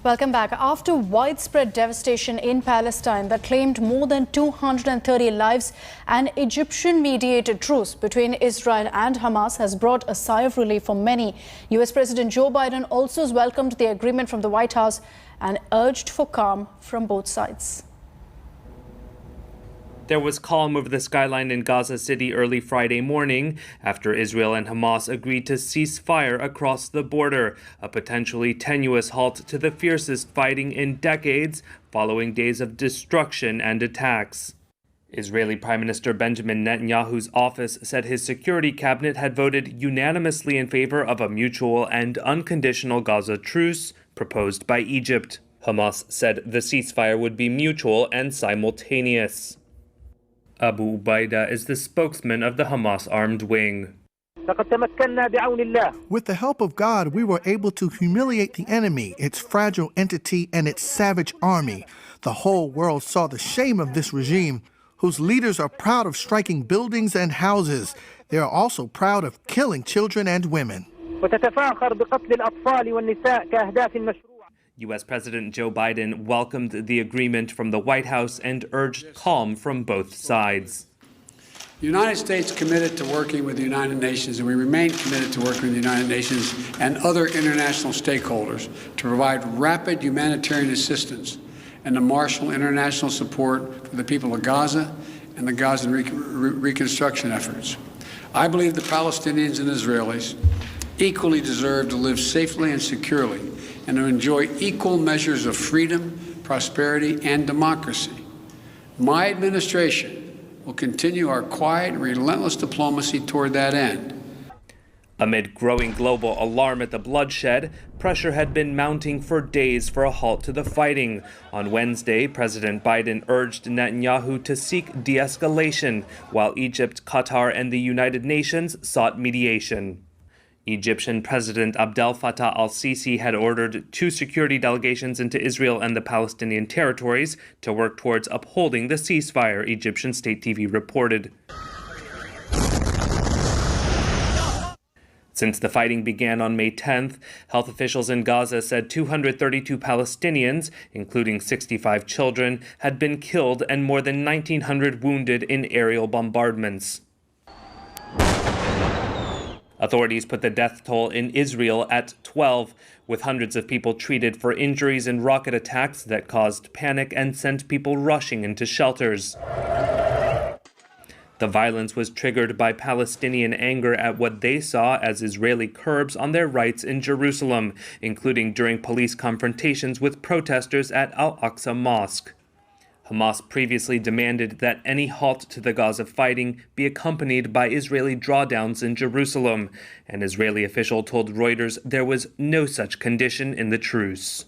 Welcome back. After widespread devastation in Palestine that claimed more than 230 lives, an Egyptian-mediated truce between Israel and Hamas has brought a sigh of relief for many. US President Joe Biden also has welcomed the agreement from the White House and urged for calm from both sides. There was calm over the skyline in Gaza City early Friday morning after Israel and Hamas agreed to cease fire across the border, a potentially tenuous halt to the fiercest fighting in decades following days of destruction and attacks. Israeli Prime Minister Benjamin Netanyahu's office said his security cabinet had voted unanimously in favor of a mutual and unconditional Gaza truce proposed by Egypt. Hamas said the ceasefire would be mutual and simultaneous. Abu Ubaida is the spokesman of the Hamas armed wing. With the help of God, we were able to humiliate the enemy, its fragile entity, and its savage army. The whole world saw the shame of this regime, whose leaders are proud of striking buildings and houses. They are also proud of killing children and women. U.S. President Joe Biden welcomed the agreement from the White House and urged calm from both sides. The United States committed to working with the United Nations, and we remain committed to working with the United Nations and other international stakeholders to provide rapid humanitarian assistance and to marshal international support for the people of Gaza and the Gaza reconstruction efforts. I believe the Palestinians and Israelis equally deserve to live safely and securely and to enjoy equal measures of freedom, prosperity, and democracy. My administration will continue our quiet and relentless diplomacy toward that end. Amid growing global alarm at the bloodshed, pressure had been mounting for days for a halt to the fighting. On Wednesday, President Biden urged Netanyahu to seek de-escalation, while Egypt, Qatar, and the United Nations sought mediation. Egyptian President Abdel Fattah al-Sisi had ordered 2 security delegations into Israel and the Palestinian territories to work towards upholding the ceasefire, Egyptian state TV reported. Since the fighting began on May 10th, health officials in Gaza said 232 Palestinians, including 65 children, had been killed and more than 1,900 wounded in aerial bombardments. Authorities put the death toll in Israel at 12, with hundreds of people treated for injuries in rocket attacks that caused panic and sent people rushing into shelters. The violence was triggered by Palestinian anger at what they saw as Israeli curbs on their rights in Jerusalem, including during police confrontations with protesters at Al-Aqsa Mosque. Hamas previously demanded that any halt to the Gaza fighting be accompanied by Israeli drawdowns in Jerusalem. An Israeli official told Reuters there was no such condition in the truce.